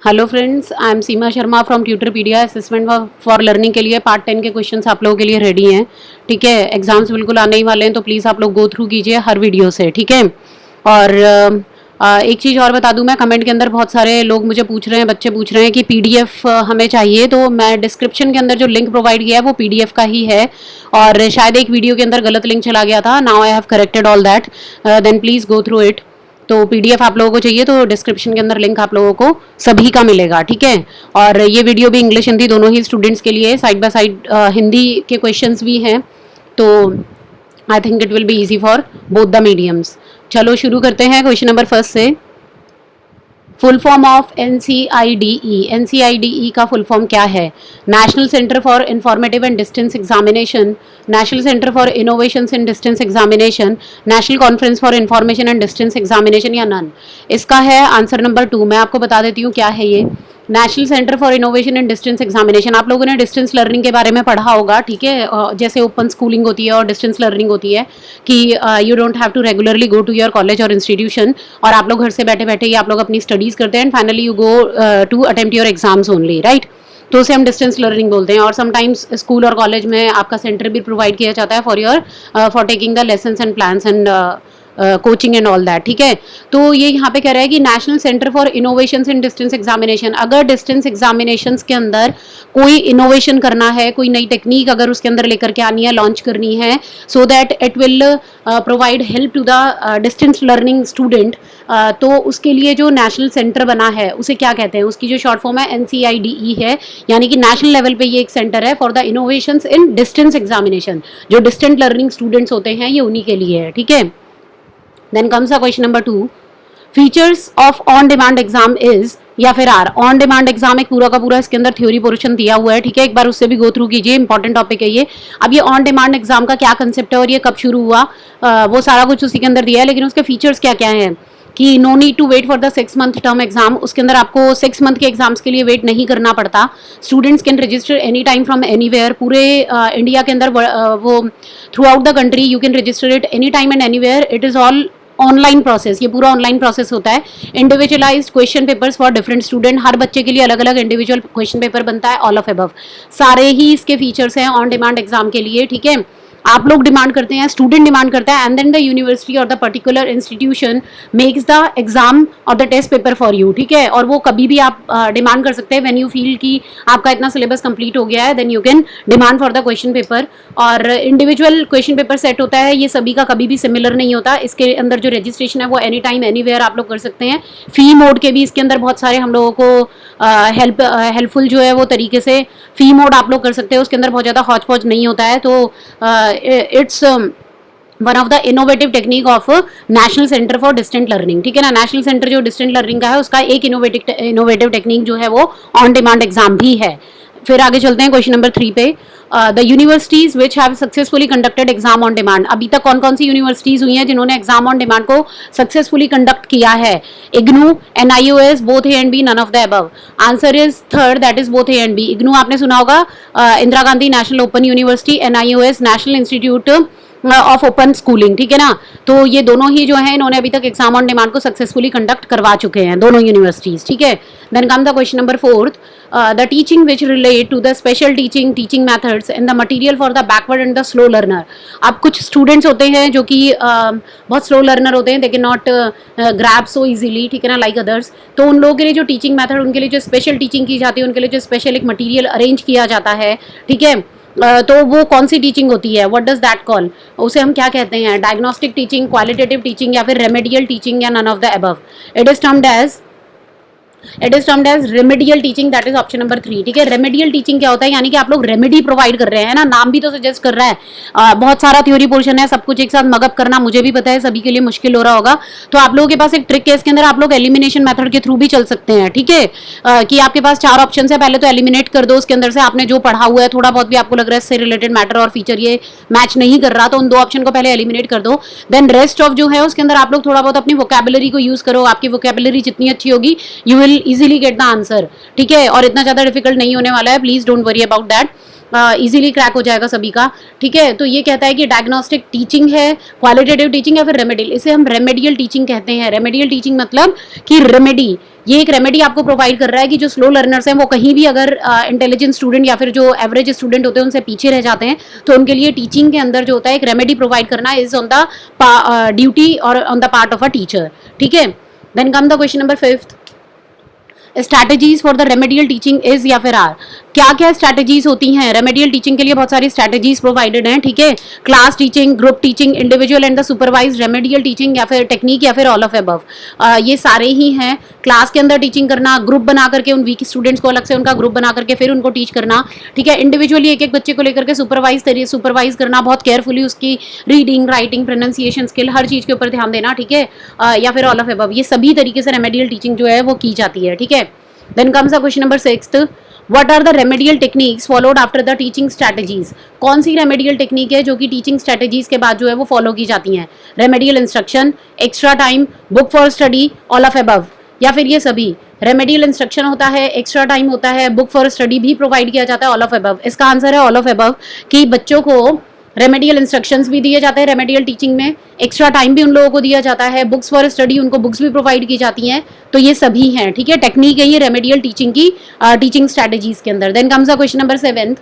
Hello friends, I am Seema Sharma from Tutorpedia. Assessment for learning के लिए part 10 के questions आप लोगों के लिए रेडी हैं। ठीक है, एग्जाम्स बिल्कुल आने ही वाले हैं, तो प्लीज़ आप लोग गो थ्रू कीजिए हर वीडियो से। ठीक है, और एक चीज़ और बता दूं, मैं कमेंट के अंदर बहुत सारे लोग मुझे पूछ रहे हैं, बच्चे पूछ रहे हैं कि पीडीएफ हमें चाहिए, तो मैं डिस्क्रिप्शन के अंदर जो लिंक प्रोवाइड किया है वो पीडीएफ का ही है। और शायद एक वीडियो के अंदर गलत लिंक चला गया था। Now I have corrected all that, then please go through it. तो पीडीएफ आप लोगों को चाहिए तो डिस्क्रिप्शन के अंदर लिंक आप लोगों को सभी का मिलेगा। ठीक है, और ये वीडियो भी इंग्लिश हिंदी दोनों ही स्टूडेंट्स के लिए, साइड बाय साइड हिंदी के क्वेश्चंस भी हैं, तो I think it will be easy for both the mediums. चलो शुरू करते हैं क्वेश्चन नंबर फर्स्ट से। Full form of NCIDE. NCIDE का फुल फॉर्म क्या है? National centre for informative and distance examination, national centre for innovations in distance examination, national conference for information and distance examination, या none. इसका है answer number 2। मैं आपको बता देती हूँ क्या है ये। National centre for innovation and distance examination, आप लोगों ने डिस्टेंस लर्निंग के बारे में पढ़ा होगा। ठीक है, जैसे ओपन स्कूलिंग होती है और डिस्टेंस लर्निंग होती है कि you don't have to regularly go to your college और इंस्टीट्यूशन, और आप लोग घर से बैठे बैठे ही आप लोग अपनी स्टडीज करते हैं and finally you go to attempt your exams only, right. तो उसे हम डिस्टेंस लर्निंग बोलते हैं। और समटाइम्स स्कूल और कॉलेज में आपका सेंटर भी प्रोवाइड किया जाता है for taking the lessons and plans and coaching and all that. ठीक है, तो ये यहाँ पे कह रहा है कि national centre for innovation in distance examination, अगर डिस्टेंस एग्जामिनेशंस के अंदर कोई इनोवेशन करना है, कोई नई टेक्निक अगर उसके अंदर लेकर के आनी है, लॉन्च करनी है, so that it will provide help to the distance learning student, तो उसके लिए जो नेशनल सेंटर बना है उसे क्या कहते हैं? उसकी जो शॉर्ट फॉर्म है एनसीआईडीई है, यानी कि नेशनल लेवल पे ये एक सेंटर है for the innovations in distance examination. जो डिस्टेंट लर्निंग स्टूडेंट्स होते हैं ये उन्हीं के लिए है। ठीक है, then comes a question number 2। Features of on demand exam is, या फिर आर। ऑन डिमांड एग्जाम एक पूरा का पूरा इसके अंदर थ्योरी पोर्शन दिया हुआ है। ठीक है, एक बार उससे भी गो थ्रू कीजिए, इंपॉर्टेंट टॉपिक है ये। अब ये ऑन डिमांड एग्जाम का क्या कंसेप्ट है और ये कब शुरू हुआ, वो सारा कुछ उसी के अंदर दिया है, लेकिन उसके फीचर्स क्या क्या हैं कि no need to wait for the 6 month term exam. उसके अंदर आपको 6 मंथ के एग्जाम्स के लिए वेट नहीं करना पड़ता। Students can register any time from anywhere. पूरे इंडिया के अंदर वो throughout the country you can register it any time and anywhere. It is all online process, ये पूरा ऑनलाइन प्रोसेस होता है। Individualised question papers for different student, हर बच्चे के लिए अलग अलग इंडिविजुअल क्वेश्चन पेपर बनता है। ऑल ऑफ अबव सारे ही इसके फीचर्स हैं ऑन डिमांड एग्जाम के लिए। ठीक है, आप लोग डिमांड करते हैं, स्टूडेंट डिमांड करता है, एंड देन द यूनिवर्सिटी और the particular institution makes the exam और the test paper for you. ठीक है, और वो कभी भी आप डिमांड कर सकते हैं व्हेन यू फील कि आपका इतना सिलेबस कंप्लीट हो गया है, then you can demand for the question paper. और इंडिविजुअल क्वेश्चन पेपर सेट होता है, ये सभी का कभी भी सिमिलर नहीं होता। इसके अंदर जो रजिस्ट्रेशन है वो एनी टाइम एनीवेयर आप लोग कर सकते हैं। फी मोड के भी इसके अंदर बहुत सारे हम लोगों को हेल्पफुल जो है वो तरीके से फी मोड आप लोग कर सकते हैं। उसके अंदर बहुत ज़्यादा हौच पौच नहीं होता है। तो it's one of the innovative technique of national centre for distant learning. ठीक है ना, नेशनल सेंटर जो डिस्टेंट लर्निंग का है उसका एक इनोवेटिव टेक्निक जो है वो ऑन डिमांड एग्जाम भी है। फिर आगे चलते हैं क्वेश्चन नंबर 3 पे। The universities which have successfully conducted exam on demand. अभी तक कौन कौन सी यूनिवर्सिटीज हुई हैं जिन्होंने एग्जाम ऑन डिमांड को सक्सेसफुली कंडक्ट किया है? IGNOU, NIOS, both A and B, none of the above. Answer is third, that is both A and B. IGNOU आपने सुना होगा, Indira Gandhi national open university, NIOS national institute of open schooling. ठीक है ना, तो ये दोनों ही जो है इन्होंने अभी तक एग्जाम ऑन डिमांड को सक्सेसफुली कंडक्ट करवा चुके हैं, दोनों यूनिवर्सिटीज। ठीक है, then come the question number 4। The teaching which relate to the special teaching methods and the material for the backward and the slow learner. अब कुछ स्टूडेंट्स होते हैं जो कि बहुत स्लो लर्नर होते हैं, they can not grab so easily. ठीक है ना, लाइक अदर्स। तो उन लोगों के लिए जो टीचिंग मेथड, उनके लिए जो स्पेशल टीचिंग की जाती है, उनके लिए जो स्पेशल एक मटीरियल अरेंज किया जाता है, ठीक है, तो वो कौन सी टीचिंग होती है? What does that call? उसे हम क्या कहते हैं? डायग्नोस्टिक टीचिंग, क्वालिटेटिव टीचिंग, या फिर रेमेडियल टीचिंग, या none of the above. It is termed as remedial teaching, that is option number 3। ठीक है, रेमेडियल टीचिंग क्या होता है? यानी कि आप लोग रेमेडी प्रोवाइड कर रहे हैं ना, नाम भी तो सजेस्ट कर रहा है। बहुत सारा थ्योरी पोर्शन है, सब कुछ एक साथ मगअप करना मुझे भी पता है सभी के लिए मुश्किल हो रहा होगा। तो आप लोगों के पास एक ट्रिक है, इसके अंदर आप लोग एलिमिनेशन मेथड के थ्रू भी चल सकते हैं। ठीक है, कि आपके पास 4 ऑप्शन है, पहले तो एलिमिनेट कर दो उसके अंदर से आपने जो पढ़ा हुआ है, थोड़ा बहुत भी आपको लग रहा है इससे रिलेटेड मैटर और फीचर ये मैच नहीं कर रहा, तो उन 2 ऑप्शन को पहले एलिमिनेट कर दो। देन रेस्ट ऑफ जो है उसके अंदर आप लोग थोड़ा बहुत अपनी वोकैबुलरी को यूज करो। आपकी वोकैबुलरी जितनी अच्छी होगी you will easily get the answer. ठीक है, और इतना ज्यादा डिफिकल्ट नहीं होने वाला है, please don't worry about that. Easily crack हो जाएगा सभी का, ठीक है। तो ये कहता है कि डायग्नोस्टिक टीचिंग है, क्वालिटेटिव टीचिंग या फिर रेमेडियल, इसे हम रेमेडियल टीचिंग कहते हैं। रेमेडियल टीचिंग मतलब कि रेमेडी, ये एक रेमेडी आपको प्रोवाइड कर रहा है कि जो स्लो लर्नर्स हैं वो कहीं भी अगर इंटेलिजेंट स्टूडेंट या फिर जो एवरेज स्टूडेंट होते हैं उनसे पीछे रह जाते हैं, तो उनके लिए टीचिंग के अंदर जो होता है एक रेमेडी प्रोवाइड करना इज ऑन द ड्यूटी और on the part of a teacher, ठीक है। Then come the question number 5, strategies for the remedial teaching is या फिर आर, क्या क्या स्ट्रैटेजीज होती हैं रेमेडियल टीचिंग के लिए? बहुत सारी स्ट्रैटेजीज प्रोवाइडेड हैं, ठीक है। Class teaching, group teaching, individual and the supervised remedial teaching या फिर टेक्निक या फिर ऑल ऑफ अबव, ये सारे ही हैं। क्लास के अंदर टीचिंग करना, ग्रुप बना करके उन वीक स्टूडेंट्स को अलग से उनका ग्रुप बना करके फिर उनको टीच करना, ठीक है। इंडिविजुअली एक एक बच्चे को लेकर के सुपरवाइज करना, बहुत केयरफुली उसकी रीडिंग, राइटिंग, प्रोनाउंसिएशन स्किल, हर चीज़ के ऊपर ध्यान देना, ठीक है। या फिर ऑल ऑफ अबव, ये सभी तरीके से रेमेडियल टीचिंग जो है वो की जाती है, ठीक है। Then comes the question number 6, what are the remedial techniques followed after the teaching strategies? कौन सी रेमेडियल टेक्निक है जो कि टीचिंग स्ट्रेटेजीज के बाद जो है वो फॉलो की जाती हैं? Remedial instruction, extra time, book for study, all of above, या फिर ये सभी? रेमेडियल इंस्ट्रक्शन होता है, एक्स्ट्रा टाइम होता है, बुक फॉर स्टडी भी प्रोवाइड किया जाता है, ऑल ऑफ अबव। इसका आंसर है ऑल ऑफ अबव, कि बच्चों को रेमेडियल इंस्ट्रक्शंस भी दिए जाते हैं रेमेडियल टीचिंग में, एक्स्ट्रा टाइम भी उन लोगों को दिया जाता है, बुक्स फॉर स्टडी, उनको बुक्स भी प्रोवाइड की जाती हैं, तो ये सभी हैं, ठीक है। टेक्निक है ये रेमेडियल टीचिंग की, टीचिंग स्ट्रेटेजीज के अंदर। Then comes the question number 7,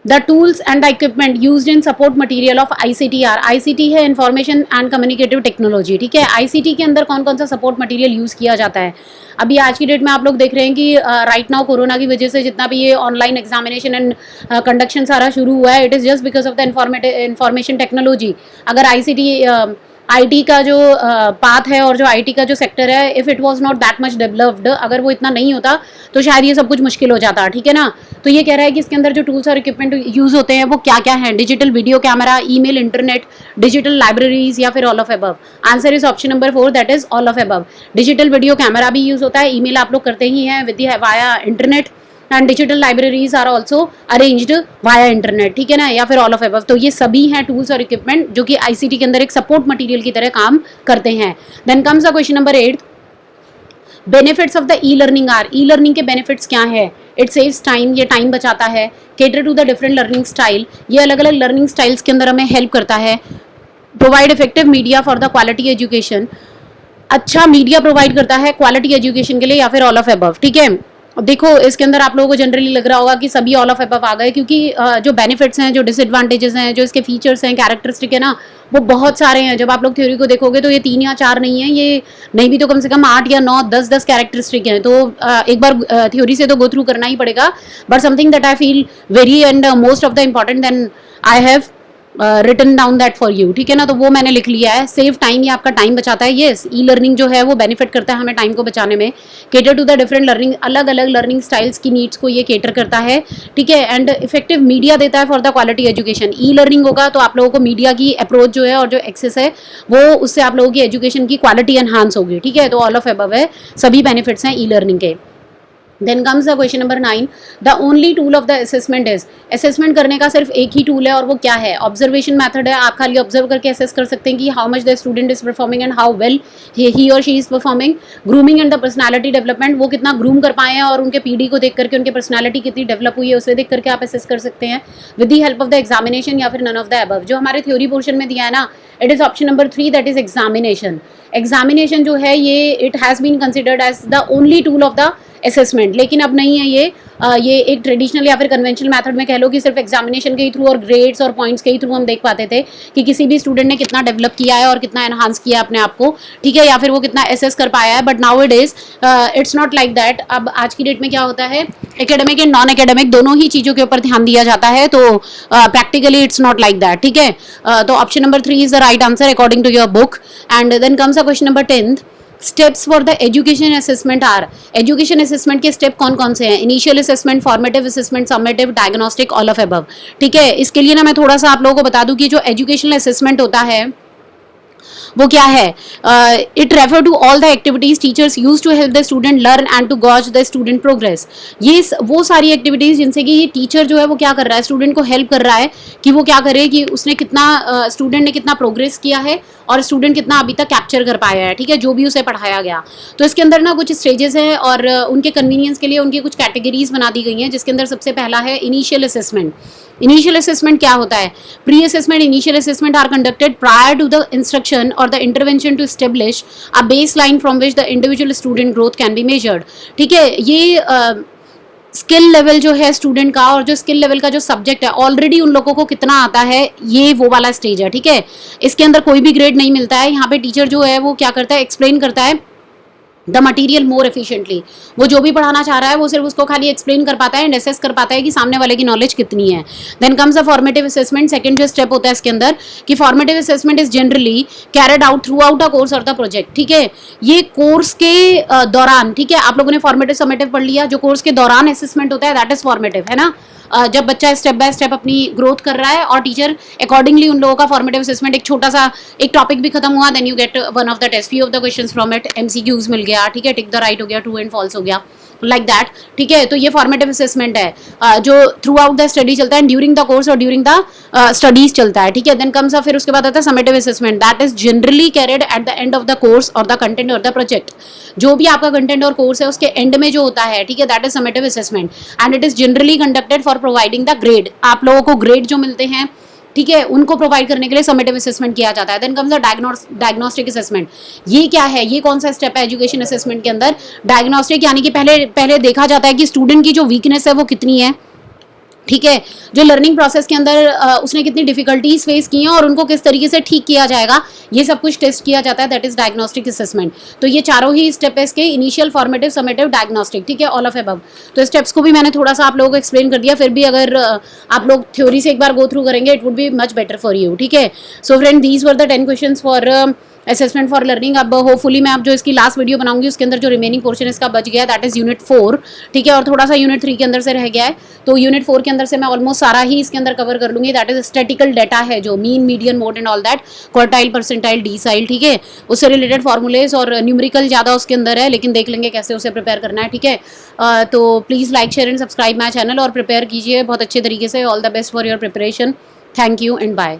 the tools and the equipment used in support material of ICT-R। ICT है इंफॉर्मेशन एंड कम्युनिकेटिव टेक्नोलॉजी, ठीक है। ICT के अंदर कौन कौन सा सपोर्ट मटेरियल यूज़ किया जाता है? अभी आज की डेट में आप लोग देख रहे हैं कि राइट नाउ कोरोना की वजह से जितना भी ये ऑनलाइन एग्जामिनेशन एंड कंडक्शन सारा शुरू हुआ है, it is just because of the information technology. अगर ICT IT का जो पाथ है और जो IT का जो सेक्टर है, if it was not that much developed, अगर वो इतना नहीं होता तो शायद ये सब कुछ मुश्किल हो जाता, ठीक है ना। तो ये कह रहा है कि इसके अंदर जो टूल्स और इक्विपमेंट यूज़ होते हैं वो क्या क्या हैं? Digital video camera, email, internet, digital libraries या फिर all of above. Answer is option number 4, that is all of above. Digital video camera भी यूज़ होता है, ईमेल आप लोग करते ही हैं with via internet, and digital libraries are also arranged via internet, ठीक है ना, या फिर ऑल ऑफ अबव। तो ये सभी हैं टूल्स और इक्विपमेंट जो कि ICT के अंदर एक सपोर्ट मटेरियल की तरह काम करते हैं। Then comes the question number 8, benefits of the e-learning are. E-learning के बेनिफिट्स क्या है? इट सेव्स टाइम, ये टाइम बचाता है। Cater to the different learning style, ये अलग अलग लर्निंग स्टाइल्स के अंदर हमें हेल्प करता है। Provide effective media for the quality education, अच्छा मीडिया प्रोवाइड करता है क्वालिटी एजुकेशन के लिए, या फिर ऑल ऑफ अबव, ठीक है। देखो इसके अंदर आप लोगों को जनरली लग रहा होगा कि सभी ऑल ऑफ अबव आ गए, क्योंकि जो बेनिफिट्स हैं, जो डिसएडवांटेजेस हैं, जो इसके फीचर्स हैं, कैरेक्टरिस्टिक है ना, वो बहुत सारे हैं। जब आप लोग थ्योरी को देखोगे तो ये 3 या 4 नहीं है, ये नहीं भी तो कम से कम 8 या 9, 10 कैरेक्टरिस्टिक हैं। तो एक बार थ्योरी से तो गो थ्रू करना ही पड़ेगा, but something that I feel very and most of the important then I have written down that for you, ठीक है ना। तो वो मैंने लिख लिया है। सेव टाइम, ये आपका टाइम बचाता है। येस, ई लर्निंग जो है वो बेनिफिट करता है हमें टाइम को बचाने में। Cater to the different learning, अलग अलग लर्निंग स्टाइल्स की नीड्स को ये केटर करता है, ठीक है। एंड इफेक्टिव मीडिया देता है for the quality education. E learning होगा तो आप लोगों को मीडिया की अप्रोच जो है और जो एक्सेस है वो उससे आप लोगों की एजुकेशन की क्वालिटी एनहांस होगी, ठीक है। तो ऑल ऑफ अबव है, सभी बेनिफिट्स हैं ई लर्निंग के। Then comes the question number 9, the only tool of the assessment is. Assessment करने का सिर्फ एक ही टूल है और वो क्या है? ऑब्जर्वेशन मेथड है। आप खाली ऑब्जर्व करके असेस कर सकते हैं कि how much the student is performing and how well he और she is performing. Grooming and the personality development, वो कितना ग्रूम कर पाए हैं और उनके PD को देख करके उनकी पर्सनैलिटी कितनी डेवलप हुई है उसे देख करके आप असेस कर सकते हैं with the help of the examination या फिर नन ऑफ द अबव। जो हमारे थ्योरी पोर्शन में दिया है ना, it is option number 3, that is examination. Examination जो है ये it has been considered as the only tool of the assessment, लेकिन अब नहीं है ये एक ट्रेडिशनल या फिर कन्वेंशनल मेथड में कह लो कि सिर्फ एग्जामिनेशन के ही थ्रू और ग्रेड्स और पॉइंट्स के ही थ्रू हम देख पाते थे कि किसी भी स्टूडेंट ने कितना डेवलप किया है और कितना एनहांस किया अपने आप को, ठीक है, या फिर वो कितना एसेस कर पाया है। But now it is it's not like that. अब आज की डेट में क्या होता है, एकेडमिक एंड नॉन एकेडमिक दोनों ही चीज़ों के ऊपर ध्यान दिया जाता है, तो practically it's not like that, ठीक है। तो option number 3 is the right answer according to your book. And then comes a question number 10, steps for the education assessment are. Education assessment के स्टेप कौन कौन से हैं? Initial assessment, formative assessment, summative, diagnostic, all of above, ठीक है। इसके लिए ना मैं थोड़ा सा आप लोगों को बता दूं कि जो एजुकेशनल असेसमेंट होता है वो क्या है, it refer to all the activities teachers use to help the student learn and to gauge the student progress. ये वो सारी एक्टिविटीज जिनसे कि ये टीचर जो है वो क्या कर रहा है, स्टूडेंट को हेल्प कर रहा है कि वो क्या करे, कि उसने कितना स्टूडेंट ने कितना प्रोग्रेस किया है और स्टूडेंट कितना अभी तक कैप्चर कर पाया है, ठीक है, जो भी उसे पढ़ाया गया। तो इसके अंदर ना कुछ स्टेजेस हैं और उनके कन्वीनियंस के लिए उनकी कुछ कैटेगरीज बना दी गई हैं, जिसके अंदर सबसे पहला है इनिशियल असेसमेंट। इनिशियल असेसमेंट क्या होता है, pre assessment initial assessment are conducted prior to the instruction और the intervention to establish a baseline from which the individual student growth can be measured. ठीक है, ये स्किल लेवल जो है student का और जो स्किल लेवल का जो सब्जेक्ट है ऑलरेडी उन लोगों को कितना आता है, ये वो वाला स्टेज है। ठीक है, इसके अंदर कोई भी ग्रेड नहीं मिलता है। यहाँ पे टीचर जो है वो क्या करता है, एक्सप्लेन करता है द मटीरियल मोर एफिशिएंटली। वो जो भी पढ़ाना चाह रहा है वो सिर्फ उसको खाली एक्सप्लेन कर पाता है एंड असेस कर पाता है कि सामने वाले की नॉलेज कितनी है। Then comes a formative assessment, second जो स्टेप होता है इसके अंदर, कि formative assessment is generally carried out throughout a course और द प्रोजेक्ट। ठीक है, ये कोर्स के दौरान, ठीक है, आप लोगों ने फॉर्मेटिव समेटिव पढ़ लिया, जो कोर्स के दौरान असेसमेंट होता है दैट इज फॉर्मेटिव, है ना। जब बच्चा स्टेप बाय स्टेप अपनी ग्रोथ कर रहा है और टीचर अकॉर्डिंगली उन लोगों का फॉर्मेटिव असेसमेंट, एक छोटा सा एक टॉपिक भी खत्म हुआ, then you get one of the test, few of the questions from it, MCQs मिल गया, ठीक है, टिक द राइट हो गया, ट्रू एंड फॉल्स हो गया, लाइक दैट। ठीक है, तो ये फॉर्मेटिव असेसमेंट है जो थ्रू आउट द स्टडी चलता है, ड्यूरिंग द कोर्स और ड्यूरिंग द स्टडीज चलता है। ठीक है, देन कम्स फिर उसके बाद आता है summative assessment, that is generally carried at the end of the course और द कंटेंट और द प्रोजेक्ट। जो भी आपका कंटेंट और कोर्स है उसके एंड में जो होता है, ठीक है, that is summative assessment and it is generally conducted for providing the grade. आप लोगों को ग्रेड जो मिलते हैं, ठीक है, उनको प्रोवाइड करने के लिए समेटिव असेसमेंट किया जाता है। Then comes the diagnostic assessment. ये क्या है, ये कौन सा स्टेप है एजुकेशन असेसमेंट के अंदर, डायग्नोस्टिक, यानी कि पहले देखा जाता है कि स्टूडेंट की जो वीकनेस है वो कितनी है। ठीक है, जो लर्निंग प्रोसेस के अंदर उसने कितनी डिफिकल्टीज फेस की हैं और उनको किस तरीके से ठीक किया जाएगा, ये सब कुछ टेस्ट किया जाता है, दैट इज डायग्नोस्टिक असेसमेंट। तो ये चारों ही स्टेप है इसके, इनिशियल, फॉर्मेटिव, समेटिव, डायग्नोस्टिक, ठीक है, ऑल ऑफ अबव। तो स्टेप्स को भी मैंने थोड़ा सा आप लोगों को एक्सप्लेन कर दिया, फिर भी अगर आप लोग थ्योरी से एक बार गो थ्रू करेंगे it would be much better for you. ठीक है, so friend, these were the 10 questions for assessment for learning. अब होपफुली मैं अब जो इसकी लास्ट वीडियो बनाऊंगी उसके अंदर जो रिमेनिंग पोर्शन इसका बच गया है दैट इज यूनिट 4, ठीक है, और थोड़ा सा यूनिट 3 के अंदर से रह गया है। तो यूनिट 4 के अंदर से मैं ऑलमोस्ट सारा ही इसके अंदर कवर कर लूंगी, दैट इज स्टैटिकल डाटा है जो mean, median, mode and all that, quartile, percentile, decile, ठीक है, उससे रिलेटेड फॉर्मूलेज और न्यूमेरिकल ज़्यादा उसके अंदर है, लेकिन देख लेंगे कैसे उसे प्रिपेयर करना है। ठीक है, तो please like, share and subscribe my channel और प्रिपेयर कीजिए बहुत अच्छे तरीके से। All the best for your preparation. Thank you and bye.